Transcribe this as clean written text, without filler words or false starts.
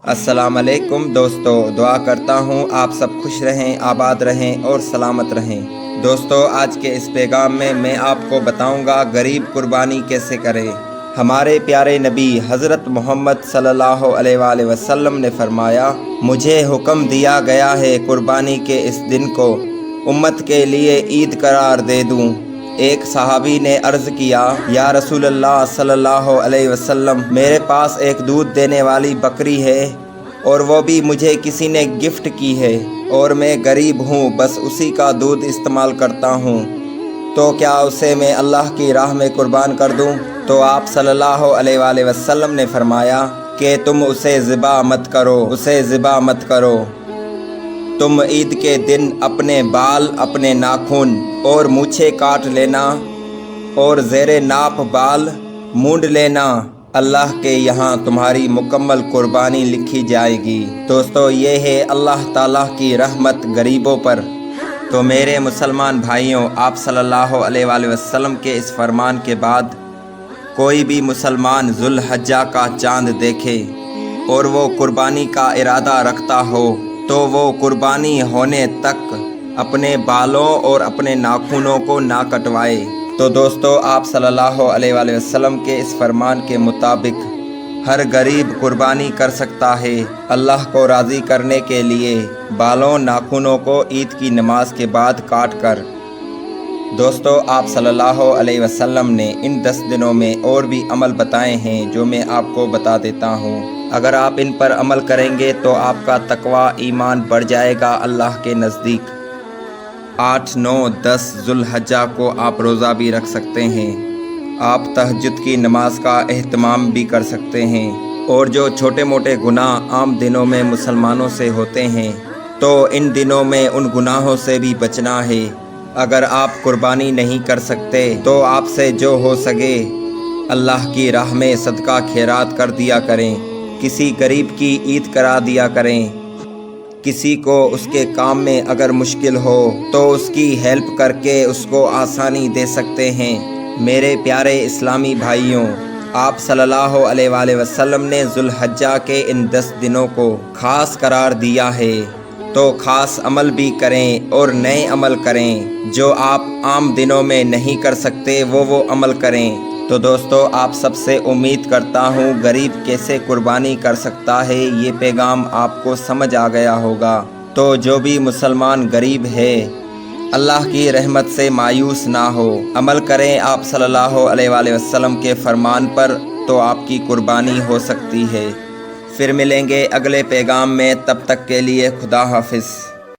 السلام علیکم دوستو، دعا کرتا ہوں آپ سب خوش رہیں، آباد رہیں اور سلامت رہیں۔ دوستو، آج کے اس پیغام میں آپ کو بتاؤں گا غریب قربانی کیسے کریں۔ ہمارے پیارے نبی حضرت محمد صلی اللہ علیہ وآلہ وسلم نے فرمایا، مجھے حکم دیا گیا ہے قربانی کے اس دن کو امت کے لیے عید قرار دے دوں۔ ایک صحابی نے عرض کیا، یا رسول اللہ صلی اللہ علیہ وسلم، میرے پاس ایک دودھ دینے والی بکری ہے اور وہ بھی مجھے کسی نے گفٹ کی ہے اور میں غریب ہوں، بس اسی کا دودھ استعمال کرتا ہوں، تو کیا اسے میں اللہ کی راہ میں قربان کر دوں؟ تو آپ صلی اللہ علیہ وآلہ وسلم نے فرمایا کہ تم اسے ذبح مت کرو۔ تم عید کے دن اپنے بال، اپنے ناخن اور مونچھیں کاٹ لینا اور زیر ناپ بال مونڈ لینا، اللہ کے یہاں تمہاری مکمل قربانی لکھی جائے گی۔ دوستو، یہ ہے اللہ تعالیٰ کی رحمت غریبوں پر۔ تو میرے مسلمان بھائیوں، آپ صلی اللہ علیہ وآلہ وسلم کے اس فرمان کے بعد کوئی بھی مسلمان ذو الحجہ کا چاند دیکھے اور وہ قربانی کا ارادہ رکھتا ہو تو وہ قربانی ہونے تک اپنے بالوں اور اپنے ناخنوں کو نہ کٹوائے۔ تو دوستو، آپ صلی اللہ علیہ وآلہ وسلم کے اس فرمان کے مطابق ہر غریب قربانی کر سکتا ہے۔ اللہ کو راضی کرنے کے لیے بالوں ناخنوں کو عید کی نماز کے بعد کاٹ کر۔ دوستو، آپ صلی اللہ علیہ وسلم نے ان 10 دنوں میں اور بھی عمل بتائے ہیں جو میں آپ کو بتا دیتا ہوں۔ اگر آپ ان پر عمل کریں گے تو آپ کا تقوی ایمان بڑھ جائے گا اللہ کے نزدیک۔ 8، 9، 10 ذو الحجہ کو آپ روزہ بھی رکھ سکتے ہیں۔ آپ تہجد کی نماز کا اہتمام بھی کر سکتے ہیں، اور جو چھوٹے موٹے گناہ عام دنوں میں مسلمانوں سے ہوتے ہیں تو ان دنوں میں ان گناہوں سے بھی بچنا ہے۔ اگر آپ قربانی نہیں کر سکتے تو آپ سے جو ہو سکے اللہ کی راہ میں صدقہ خیرات کر دیا کریں، کسی غریب کی عید کرا دیا کریں، کسی کو اس کے کام میں اگر مشکل ہو تو اس کی ہیلپ کر کے اس کو آسانی دے سکتے ہیں۔ میرے پیارے اسلامی بھائیوں، آپ صلی اللہ علیہ وآلہ وسلم نے ذو الحجہ کے ان 10 دنوں کو خاص قرار دیا ہے، تو خاص عمل بھی کریں اور نئے عمل کریں۔ جو آپ عام دنوں میں نہیں کر سکتے وہ عمل کریں۔ تو دوستو، آپ سب سے امید کرتا ہوں غریب کیسے قربانی کر سکتا ہے یہ پیغام آپ کو سمجھ آ گیا ہوگا۔ تو جو بھی مسلمان غریب ہے اللہ کی رحمت سے مایوس نہ ہو، عمل کریں آپ صلی اللہ علیہ وآلہ وسلم کے فرمان پر، تو آپ کی قربانی ہو سکتی ہے۔ پھر ملیں گے اگلے پیغام میں، تب تک کے لیے خدا حافظ۔